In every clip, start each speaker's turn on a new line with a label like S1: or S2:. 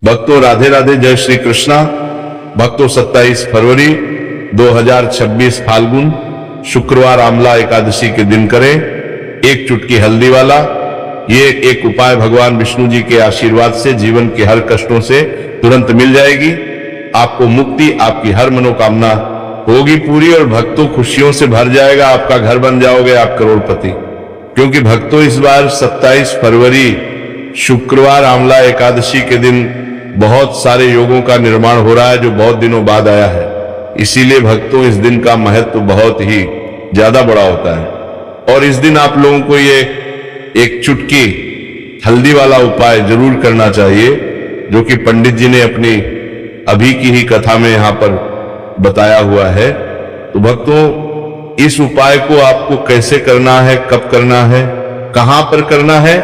S1: भक्तों राधे राधे, जय श्री कृष्णा। भक्तों 27 फरवरी 2026 फाल्गुन शुक्रवार आमला एकादशी के दिन करें एक चुटकी हल्दी वाला ये एक उपाय भगवान विष्णु जी के आशीर्वाद से जीवन के हर कष्टों से तुरंत मिल जाएगी। आपको मुक्ति, आपकी हर मनोकामना होगी पूरी और भक्तों खुशियों से भर जाएगा। आपका घर बन जाओगे, आप करोड़पति। क्योंकि भक्तों इस बार 27 फरवरी शुक्रवार आमला एकादशी के दिन बहुत सारे योगों का निर्माण हो रहा है जो बहुत दिनों बाद आया है। इसीलिए भक्तों इस दिन का महत्व बहुत ही ज्यादा बड़ा होता है और इस दिन आप लोगों को ये एक चुटकी हल्दी वाला उपाय जरूर करना चाहिए जो कि पंडित जी ने अपनी अभी की ही कथा में यहां पर बताया हुआ है। तो भक्तों इस उपाय को आपको कैसे करना है, कब करना है, कहां पर करना है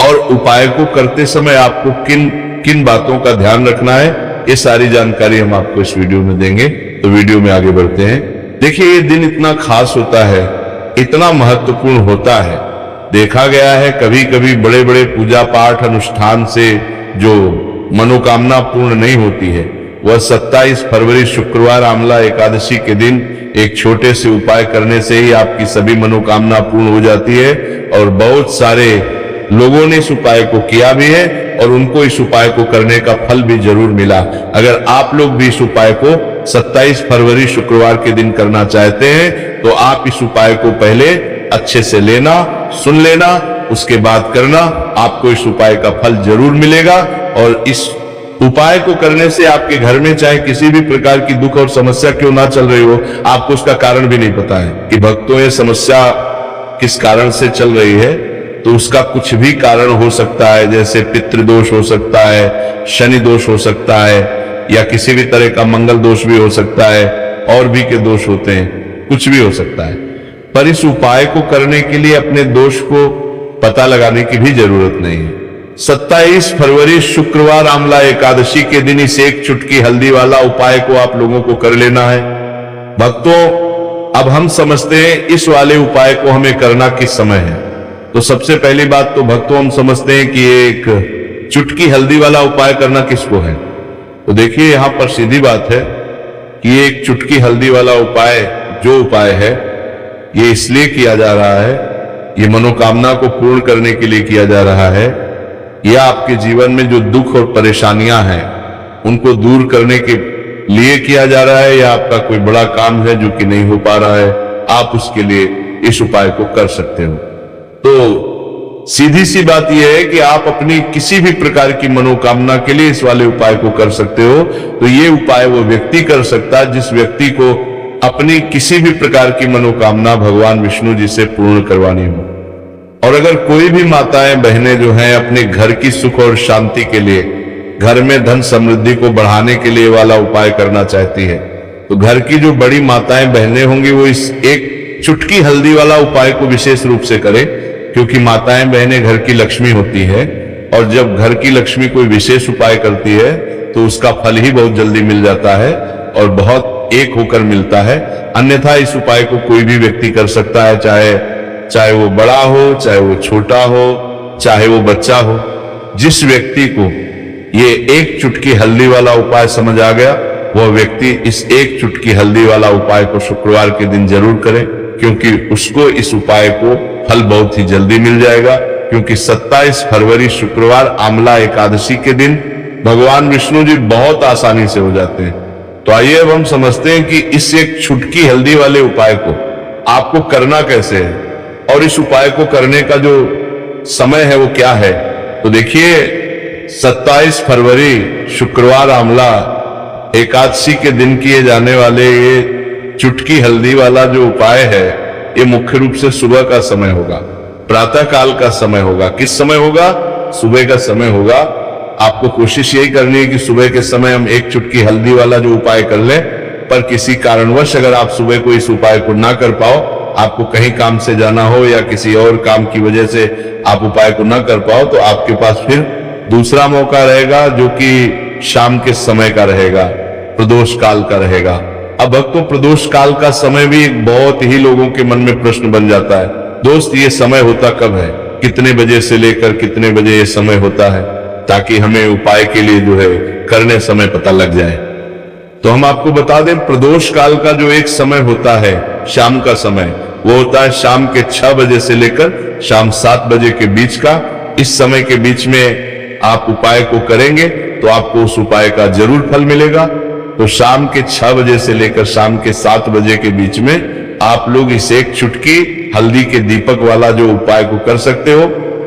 S1: और उपाय को करते समय आपको किन किन बातों का ध्यान रखना है, ये सारी जानकारी हम आपको इस वीडियो में देंगे। तो वीडियो में आगे बढ़ते हैं। देखिए ये दिन इतना खास होता है, इतना महत्वपूर्ण होता है। देखा गया है कभी कभी बड़े बड़े पूजा पाठ अनुष्ठान से जो मनोकामना पूर्ण नहीं होती है वह 27 फरवरी शुक्रवार आमला एकादशी के दिन एक छोटे से उपाय करने से ही आपकी सभी मनोकामना पूर्ण हो जाती है। और बहुत सारे लोगों ने इस उपाय को किया भी है और उनको इस उपाय को करने का फल भी जरूर मिला। अगर आप लोग भी इस उपाय को 27 फरवरी शुक्रवार के दिन करना चाहते हैं तो आप इस उपाय को पहले अच्छे से लेना, सुन लेना, उसके बाद करना। आपको इस उपाय का फल जरूर मिलेगा और इस उपाय को करने से आपके घर में चाहे किसी भी प्रकार की दुख और समस्या क्यों ना चल रही हो, आपको उसका कारण भी नहीं पता है कि भक्तों ये समस्या किस कारण से चल रही है। तो उसका कुछ भी कारण हो सकता है, जैसे पितृदोष हो सकता है, शनि दोष हो सकता है या किसी भी तरह का मंगल दोष भी हो सकता है, और भी के दोष होते हैं, कुछ भी हो सकता है। पर इस उपाय को करने के लिए अपने दोष को पता लगाने की भी जरूरत नहीं है। 27 फरवरी शुक्रवार आमला एकादशी के दिन इस एक चुटकी हल्दी वाला उपाय को आप लोगों को कर लेना है। भक्तों अब हम समझते हैं इस वाले उपाय को हमें करना किस समय है। तो सबसे पहली बात तो भक्तों हम समझते हैं कि एक चुटकी हल्दी वाला उपाय करना किसको है। तो देखिए यहां पर सीधी बात है कि एक चुटकी हल्दी वाला उपाय जो उपाय है ये इसलिए किया जा रहा है, ये मनोकामना को पूर्ण करने के लिए किया जा रहा है, या आपके जीवन में जो दुख और परेशानियां हैं उनको दूर करने के लिए किया जा रहा है, या आपका कोई बड़ा काम है जो कि नहीं हो पा रहा है, आप उसके लिए इस उपाय को कर सकते हो। तो सीधी सी बात यह है कि आप अपनी किसी भी प्रकार की मनोकामना के लिए इस वाले उपाय को कर सकते हो। तो ये उपाय वो व्यक्ति कर सकता है जिस व्यक्ति को अपनी किसी भी प्रकार की मनोकामना भगवान विष्णु जी से पूर्ण करवानी हो। और अगर कोई भी माताएं बहनें जो हैं अपने घर की सुख और शांति के लिए, घर में धन समृद्धि को बढ़ाने के लिए वाला उपाय करना चाहती है, तो घर की जो बड़ी माताएं बहनें होंगी वो इस एक चुटकी हल्दी वाला उपाय को विशेष रूप से करें। क्योंकि माताएं बहनें घर की लक्ष्मी होती है और जब घर की लक्ष्मी कोई विशेष उपाय करती है तो उसका फल ही बहुत जल्दी मिल जाता है और बहुत एक होकर मिलता है। अन्यथा इस उपाय को कोई भी व्यक्ति कर सकता है, चाहे वो बड़ा हो, चाहे वो छोटा हो, चाहे वो बच्चा हो। जिस व्यक्ति को ये एक चुटकी हल्दी वाला उपाय समझ आ गया वह व्यक्ति इस एक चुटकी हल्दी वाला उपाय को शुक्रवार के दिन जरूर करे, क्योंकि उसको इस उपाय को फल बहुत ही जल्दी मिल जाएगा। क्योंकि 27 फरवरी शुक्रवार आमला एकादशी के दिन भगवान विष्णु जी बहुत आसानी से हो जाते हैं। तो आइए अब हम समझते हैं कि इस एक चुटकी हल्दी वाले उपाय को आपको करना कैसे है और इस उपाय को करने का जो समय है वो क्या है। तो देखिए 27 फरवरी शुक्रवार आमला एकादशी के दिन किए जाने वाले ये चुटकी हल्दी वाला जो उपाय है ये मुख्य रूप से सुबह का समय होगा, प्रातः काल का समय होगा। किस समय होगा? सुबह का समय होगा। आपको कोशिश यही करनी है कि सुबह के समय हम एक चुटकी हल्दी वाला जो उपाय कर लें। पर किसी कारणवश अगर आप सुबह को इस उपाय को ना कर पाओ, आपको कहीं काम से जाना हो या किसी और काम की वजह से आप उपाय को ना कर पाओ, तो आपके पास फिर दूसरा मौका रहेगा जो कि शाम के समय का रहेगा, प्रदोष काल का रहेगा। अब भक्तों प्रदोष काल का समय भी एक बहुत ही लोगों के मन में प्रश्न बन जाता है, दोस्त ये समय होता कब है, कितने बजे से लेकर कितने बजे ये समय होता है। ताकि हमें उपाय के लिए जो है करने समय पता लग जाए। तो हम आपको बता दें, प्रदोष काल का जो एक समय होता है, शाम का समय, वो होता है शाम के 6 बजे से लेकर शाम 7 बजे के बीच का। इस समय के बीच में आप उपाय को करेंगे तो आपको उस उपाय का जरूर फल मिलेगा। तो शाम के 6 बजे से लेकर शाम के 7 बजे के बीच में आप लोग इस एक चुटकी हल्दी के दीपक वाला जो उपाय को कर सकते हो।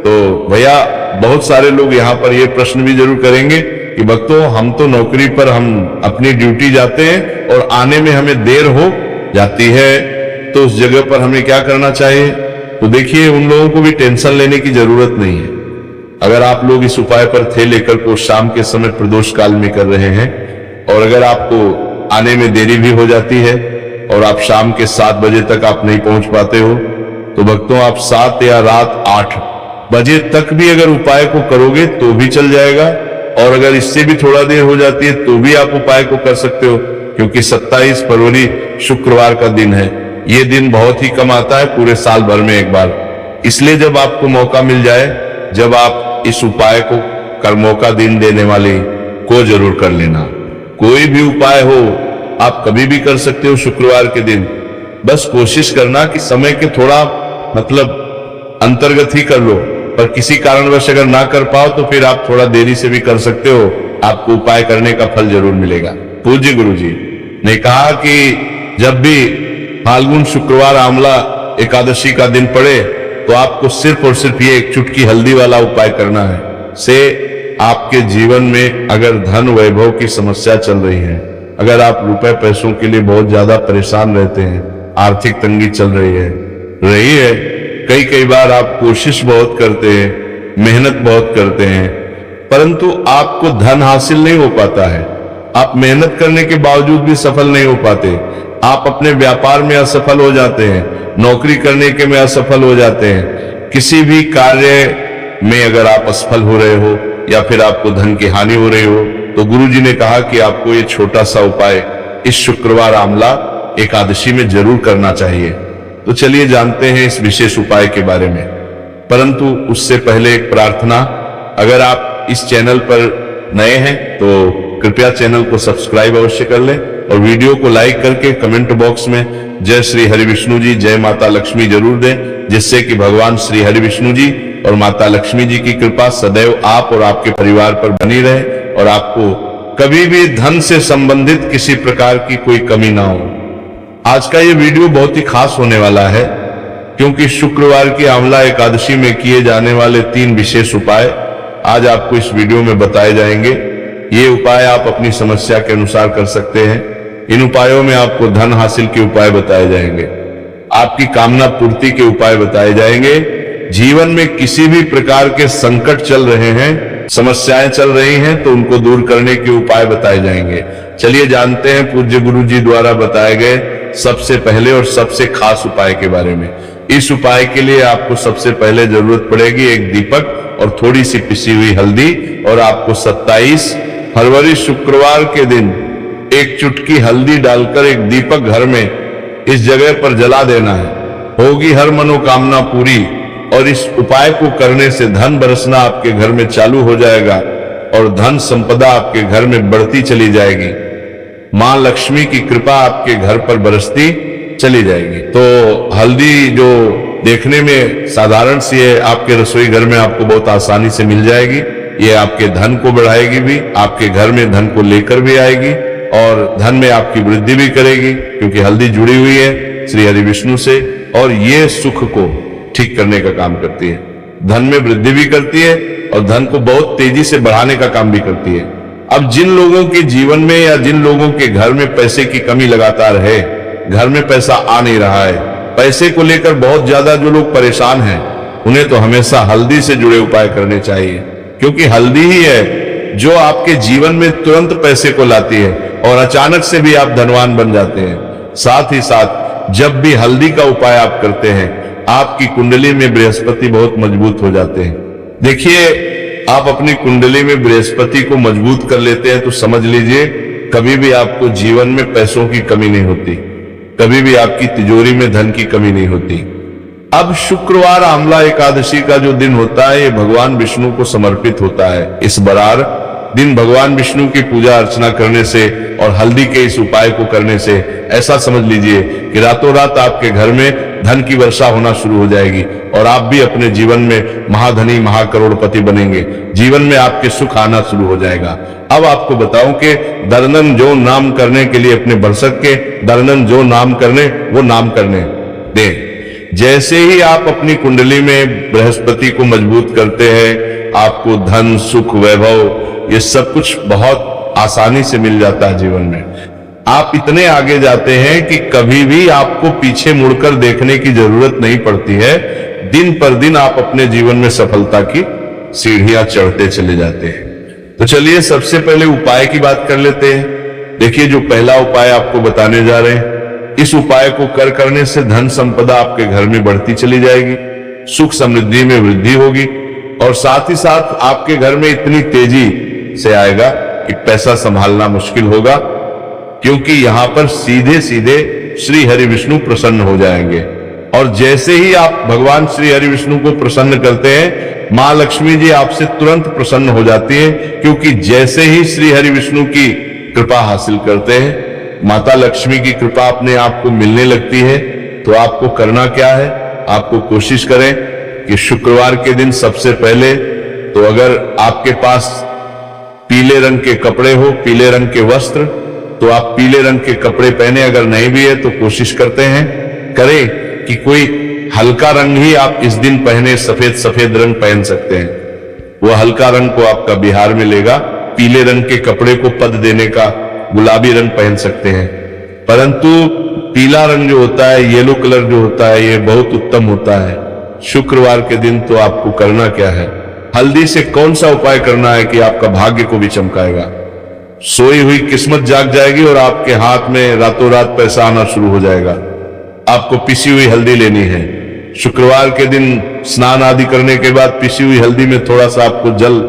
S1: तो भैया बहुत सारे लोग यहाँ पर ये प्रश्न भी जरूर करेंगे कि भक्तों, हम तो नौकरी पर हम अपनी ड्यूटी जाते हैं और आने में हमें देर हो जाती है, तो उस जगह पर हमें क्या करना चाहिए? तो देखिए, उन लोगों को भी टेंशन लेने की जरूरत नहीं है। अगर आप लोग इस उपाय पर थे लेकर को शाम के समय प्रदोष काल में कर रहे हैं और अगर आपको आने में देरी भी हो जाती है और आप शाम के 7 बजे तक आप नहीं पहुंच पाते हो, तो भक्तों आप 7 या रात 8 बजे तक भी अगर उपाय को करोगे तो भी चल जाएगा। और अगर इससे भी थोड़ा देर हो जाती है तो भी आप उपाय को कर सकते हो, क्योंकि 27 फरवरी शुक्रवार का दिन है। ये दिन बहुत ही कम आता है पूरे साल भर में एक बार। इसलिए जब आपको मौका मिल जाए, जब आप इस उपाय को कर्मों का दिन देने वाले को जरूर कर लेना। कोई भी उपाय हो आप कभी भी कर सकते हो शुक्रवार के दिन। बस कोशिश करना कि समय के थोड़ा मतलब अंतर्गत ही कर लो, पर किसी कारणवश अगर ना कर पाओ तो फिर आप थोड़ा देरी से भी कर सकते हो, आपको उपाय करने का फल जरूर मिलेगा। पूज्य गुरु जी ने कहा कि जब भी फाल्गुन शुक्रवार आंवला एकादशी का दिन पड़े तो आपको सिर्फ और सिर्फ ये एक चुटकी हल्दी वाला उपाय करना है। से आपके जीवन में अगर धन वैभव की समस्या चल रही है, अगर आप रुपए पैसों के लिए बहुत ज्यादा परेशान रहते हैं, आर्थिक तंगी चल रही है, कई बार आप कोशिश बहुत करते हैं, मेहनत बहुत करते हैं, परंतु आपको धन हासिल नहीं हो पाता है। आप मेहनत करने के बावजूद भी सफल नहीं हो पाते। आप अपने व्यापार में असफल हो जाते हैं, नौकरी करने के में असफल हो जाते हैं, किसी भी कार्य में अगर आप असफल हो रहे हो या फिर आपको धन की हानि हो रही हो, तो गुरु जी ने कहा कि आपको ये छोटा सा उपाय इस शुक्रवार आंवला एकादशी में जरूर करना चाहिए। तो चलिए जानते हैं इस विशेष उपाय के बारे में। परंतु उससे पहले एक प्रार्थना, अगर आप इस चैनल पर नए हैं तो कृपया चैनल को सब्सक्राइब अवश्य कर लें और वीडियो को लाइक करके कमेंट बॉक्स में जय श्री हरि विष्णु जी, जय माता लक्ष्मी जरूर दें, जिससे कि भगवान श्री हरि विष्णु जी और माता लक्ष्मी जी की कृपा सदैव आप और आपके परिवार पर बनी रहे और आपको कभी भी धन से संबंधित किसी प्रकार की कोई कमी ना हो। आज का ये वीडियो बहुत ही खास होने वाला है, क्योंकि शुक्रवार की आंवला एकादशी में किए जाने वाले 3 विशेष उपाय आज आपको इस वीडियो में बताए जाएंगे। ये उपाय आप अपनी समस्या के अनुसार कर सकते हैं। इन उपायों में आपको धन हासिल के उपाय बताए जाएंगे, आपकी कामना पूर्ति के उपाय बताए जाएंगे, जीवन में किसी भी प्रकार के संकट चल रहे हैं, समस्याएं चल रही हैं तो उनको दूर करने के उपाय बताए जाएंगे। चलिए जानते हैं पूज्य गुरु जी द्वारा बताए गए सबसे पहले और सबसे खास उपाय के बारे में। इस उपाय के लिए आपको सबसे पहले जरूरत पड़ेगी एक दीपक और थोड़ी सी पिसी हुई हल्दी, और आपको 27 फरवरी शुक्रवार के दिन एक चुटकी हल्दी डालकर एक दीपक घर में इस जगह पर जला देना है। होगी हर मनोकामना पूरी, और इस उपाय को करने से धन बरसना आपके घर में चालू हो जाएगा और धन संपदा आपके घर में बढ़ती चली जाएगी। मां लक्ष्मी की कृपा आपके घर पर बरसती चली जाएगी। तो हल्दी जो देखने में साधारण सी है, आपके रसोई घर में आपको बहुत आसानी से मिल जाएगी। ये आपके धन को बढ़ाएगी भी, आपके घर में धन को लेकर भी आएगी और धन में आपकी वृद्धि भी करेगी, क्योंकि हल्दी जुड़ी हुई है श्री हरि विष्णु से और ये सुख को ठीक करने का काम करती है, धन में वृद्धि भी करती है और धन को बहुत तेजी से बढ़ाने का काम भी करती है। अब जिन लोगों के जीवन में या जिन लोगों के घर में पैसे की कमी लगातार है, घर में पैसा आ नहीं रहा है, पैसे को लेकर बहुत ज्यादा जो लोग परेशान हैं, उन्हें तो हमेशा हल्दी से जुड़े उपाय करने चाहिए, क्योंकि हल्दी ही है जो आपके जीवन में तुरंत पैसे को लाती है और अचानक से भी आप धनवान बन जाते हैं। साथ ही साथ जब भी हल्दी का उपाय आप करते हैं, आपकी कुंडली में बृहस्पति बहुत मजबूत हो जाते हैं। देखिए, आप अपनी कुंडली में बृहस्पति को मजबूत कर लेते हैं तो समझ लीजिए कभी भी आपको जीवन में पैसों की कमी नहीं होती, कभी भी आपकी तिजोरी में धन की कमी नहीं होती। अब शुक्रवार आमला एकादशी का जो दिन होता है, ये भगवान विष्णु को समर्पित होता है। इस बरार दिन भगवान विष्णु की पूजा अर्चना करने से और हल्दी के इस उपाय को करने से ऐसा समझ लीजिए कि रातों रात आपके घर में धन की वर्षा होना शुरू हो जाएगी और आप भी अपने जीवन में महाधनी महाकरोड़पति बनेंगे। जीवन में आपके सुख आना शुरू हो जाएगा। अब आपको बताऊं कि दरनन जो नाम करने के लिए अपने बरसक के दरनन जो नाम करने वो नाम करने दे। जैसे ही आप अपनी कुंडली में बृहस्पति को मजबूत करते हैं, आपको धन सुख वैभव ये सब कुछ बहुत आसानी से मिल जाता है। जीवन में आप इतने आगे जाते हैं कि कभी भी आपको पीछे मुड़कर देखने की जरूरत नहीं पड़ती है। दिन पर दिन आप अपने जीवन में सफलता की सीढ़ियां चढ़ते चले जाते हैं। तो चलिए सबसे पहले उपाय की बात कर लेते हैं। देखिए, जो पहला उपाय आपको बताने जा रहे हैं, इस उपाय को करने से धन संपदा आपके घर में बढ़ती चली जाएगी, सुख समृद्धि में वृद्धि होगी और साथ ही साथ आपके घर में इतनी तेजी से आएगा कि पैसा संभालना मुश्किल होगा, क्योंकि यहां पर सीधे सीधे श्री हरि विष्णु प्रसन्न हो जाएंगे। और जैसे ही आप भगवान श्री हरि विष्णु को प्रसन्न करते हैं, मां लक्ष्मी जी आपसे तुरंत प्रसन्न हो जाती है, क्योंकि जैसे ही श्री हरि विष्णु की कृपा हासिल करते हैं, माता लक्ष्मी की कृपा अपने आप को मिलने लगती है। तो आपको करना क्या है? आपको कोशिश करें कि शुक्रवार के दिन सबसे पहले तो अगर आपके पास पीले रंग के कपड़े हो, पीले रंग के वस्त्र, तो आप पीले रंग के कपड़े पहने। अगर नहीं भी है तो कोशिश करें कि कोई हल्का रंग ही आप इस दिन पहने। सफेद रंग पहन सकते हैं, वो हल्का रंग को आपका बिहार में लेगा। पीले रंग के कपड़े को पद देने का गुलाबी रंग पहन सकते हैं, परंतु पीला रंग जो होता है, येलो कलर जो होता है, ये बहुत उत्तम होता है शुक्रवार के दिन। तो आपको करना क्या है? हल्दी से कौन सा उपाय करना है कि आपका भाग्य को भी चमकाएगा, सोई हुई किस्मत जाग जाएगी और आपके हाथ में रातों रात पैसा आना शुरू हो जाएगा। आपको पिसी हुई हल्दी लेनी है। शुक्रवार के दिन स्नान आदि करने के बाद पिसी हुई हल्दी में थोड़ा सा आपको जल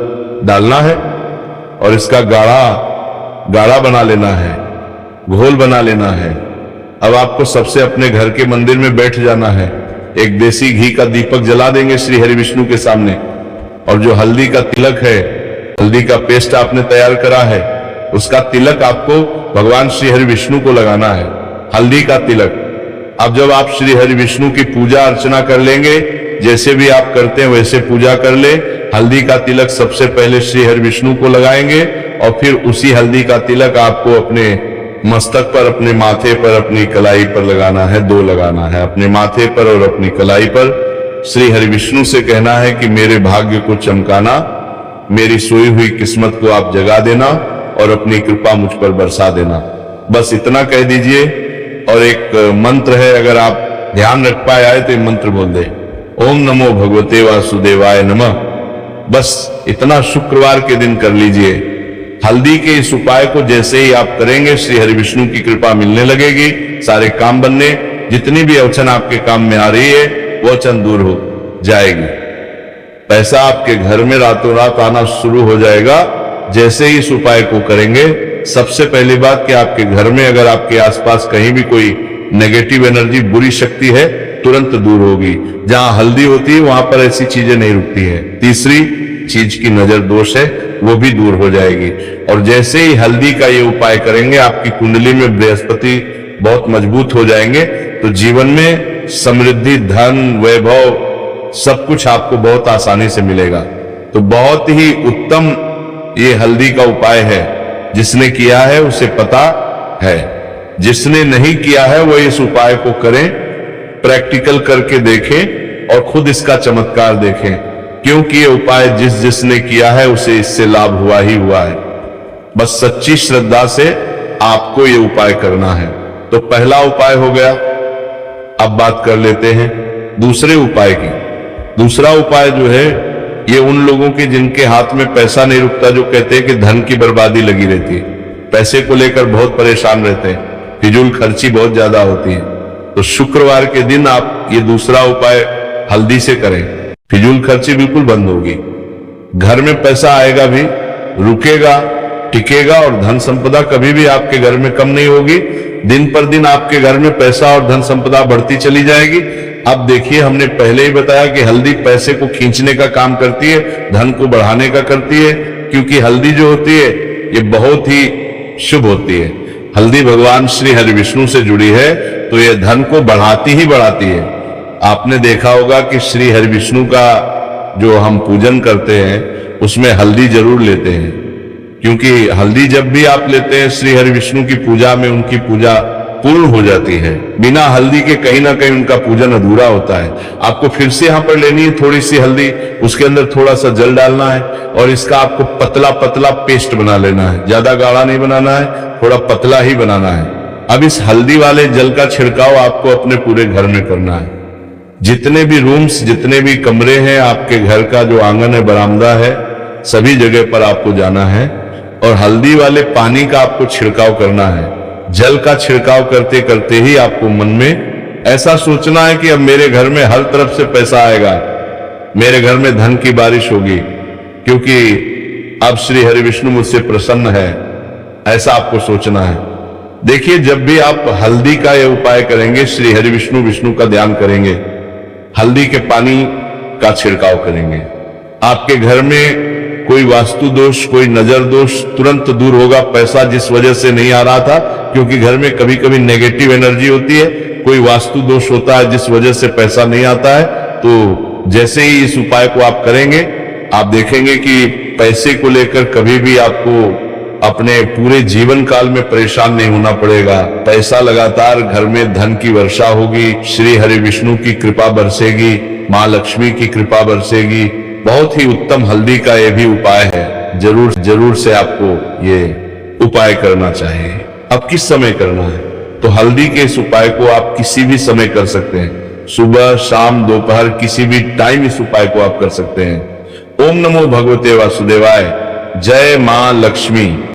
S1: डालना है और इसका गाढ़ा बना लेना है, घोल बना लेना है। अब आपको सबसे अपने घर के मंदिर में बैठ जाना है, एक देसी घी का दीपक जला देंगे श्री हरि विष्णु के सामने, और जो हल्दी का तिलक है, हल्दी का पेस्ट आपने तैयार करा है, उसका तिलक आपको भगवान श्री हरि विष्णु को लगाना है, हल्दी का तिलक। अब जब आप श्री हरि विष्णु की पूजा अर्चना कर लेंगे, जैसे भी आप करते हैं वैसे पूजा कर ले। हल्दी का तिलक सबसे पहले श्री हरि विष्णु को लगाएंगे और फिर उसी हल्दी का तिलक आपको अपने मस्तक पर, अपने माथे पर, अपनी कलाई पर लगाना है। 2 लगाना है, अपने माथे पर और अपनी कलाई पर। श्री हरि विष्णु से कहना है कि मेरे भाग्य को चमकाना, मेरी सोई हुई किस्मत को आप जगा देना और अपनी कृपा मुझ पर बरसा देना। बस इतना कह दीजिए। और एक मंत्र है, अगर आप ध्यान रख पाए आए तो ये मंत्र बोल दे, ओम नमो भगवते वासुदेवाय नमः। बस इतना शुक्रवार के दिन कर लीजिए। हल्दी के इस उपाय को जैसे ही आप करेंगे, श्री हरि विष्णु की कृपा मिलने लगेगी, सारे काम बनने, जितनी भी अड़चन आपके काम में आ रही है वो अड़चन दूर हो जाएगी। पैसा आपके घर में रातों रात आना शुरू हो जाएगा जैसे ही इस उपाय को करेंगे। सबसे पहली बात कि आपके घर में अगर आपके आसपास कहीं भी कोई नेगेटिव एनर्जी, बुरी शक्ति है, तुरंत दूर होगी। जहां हल्दी होती है वहां पर ऐसी चीजें नहीं रुकती है। तीसरी चीज की नजर दोष है, वो भी दूर हो जाएगी। और जैसे ही हल्दी का ये उपाय करेंगे, आपकी कुंडली में बृहस्पति बहुत मजबूत हो जाएंगे, तो जीवन में समृद्धि, धन, वैभव सब कुछ आपको बहुत आसानी से मिलेगा। तो बहुत ही उत्तम ये हल्दी का उपाय है। जिसने किया है उसे पता है, जिसने नहीं किया है वो इस उपाय को करें, प्रैक्टिकल करके देखें और खुद इसका चमत्कार देखें, क्योंकि ये उपाय जिसने किया है उसे इससे लाभ हुआ ही हुआ है। बस सच्ची श्रद्धा से आपको ये उपाय करना है। तो पहला उपाय हो गया। अब बात कर लेते हैं दूसरे उपाय की। दूसरा उपाय जो है ये उन लोगों के जिनके हाथ में पैसा नहीं रुकता, जो कहते हैं कि धन की बर्बादी लगी रहती है, पैसे को लेकर बहुत परेशान रहते हैं, फिजूल खर्ची बहुत ज्यादा होती है। तो शुक्रवार के दिन आप ये दूसरा उपाय हल्दी से करें, फिजूल खर्ची बिल्कुल बंद होगी। घर में पैसा आएगा भी, रुकेगा, टिकेगा और धन संपदा कभी भी आपके घर में कम नहीं होगी। दिन पर दिन आपके घर में पैसा और धन संपदा बढ़ती चली जाएगी। अब देखिए, हमने पहले ही बताया कि हल्दी पैसे को खींचने का काम करती है, धन को बढ़ाने का करती है, क्योंकि हल्दी जो होती है ये बहुत ही शुभ होती है। हल्दी भगवान श्री हरि विष्णु से जुड़ी है, तो ये धन को बढ़ाती ही बढ़ाती है। आपने देखा होगा कि श्री हरि विष्णु का जो हम पूजन करते हैं उसमें हल्दी जरूर लेते हैं, क्योंकि हल्दी जब भी आप लेते हैं श्री हरि विष्णु की पूजा में उनकी पूजा पूर्ण हो जाती है। बिना हल्दी के कहीं ना कहीं उनका पूजन अधूरा होता है। आपको फिर से यहां पर लेनी है थोड़ी सी हल्दी, उसके अंदर थोड़ा सा जल डालना है और इसका आपको पतला पतला पेस्ट बना लेना है। ज्यादा गाढ़ा नहीं बनाना है, थोड़ा पतला ही बनाना है। अब इस हल्दी वाले जल का छिड़काव आपको अपने पूरे घर में करना है। जितने भी रूम्स, जितने भी कमरे हैं, आपके घर का जो आंगन है, बरामदा है, सभी जगह पर आपको जाना है और हल्दी वाले पानी का आपको छिड़काव करना है। जल का छिड़काव करते करते ही आपको मन में ऐसा सोचना है कि अब मेरे घर में हर तरफ से पैसा आएगा, मेरे घर में धन की बारिश होगी, क्योंकि अब श्री हरि विष्णु मुझसे प्रसन्न है। ऐसा आपको सोचना है। देखिए, जब भी आप हल्दी का यह उपाय करेंगे, श्री हरि विष्णु विष्णु का ध्यान करेंगे, हल्दी के पानी का छिड़काव करेंगे, आपके घर में कोई वास्तु दोष, कोई नजर दोष तुरंत दूर होगा। पैसा जिस वजह से नहीं आ रहा था, क्योंकि घर में कभी कभी नेगेटिव एनर्जी होती है, कोई वास्तु दोष होता है जिस वजह से पैसा नहीं आता है, तो जैसे ही इस उपाय को आप करेंगे, आप देखेंगे कि पैसे को लेकर कभी भी आपको अपने पूरे जीवन काल में परेशान नहीं होना पड़ेगा। पैसा लगातार घर में धन की वर्षा होगी, श्री हरि विष्णु की कृपा बरसेगी, मां लक्ष्मी की कृपा बरसेगी। बहुत ही उत्तम हल्दी का यह भी उपाय है। जरूर जरूर से आपको ये उपाय करना चाहिए। अब किस समय करना है? तो हल्दी के इस उपाय को आप किसी भी समय कर सकते हैं। सुबह, शाम, दोपहर, किसी भी टाइम इस उपाय को आप कर सकते हैं। ओम नमो भगवते वासुदेवाय। जय मां लक्ष्मी।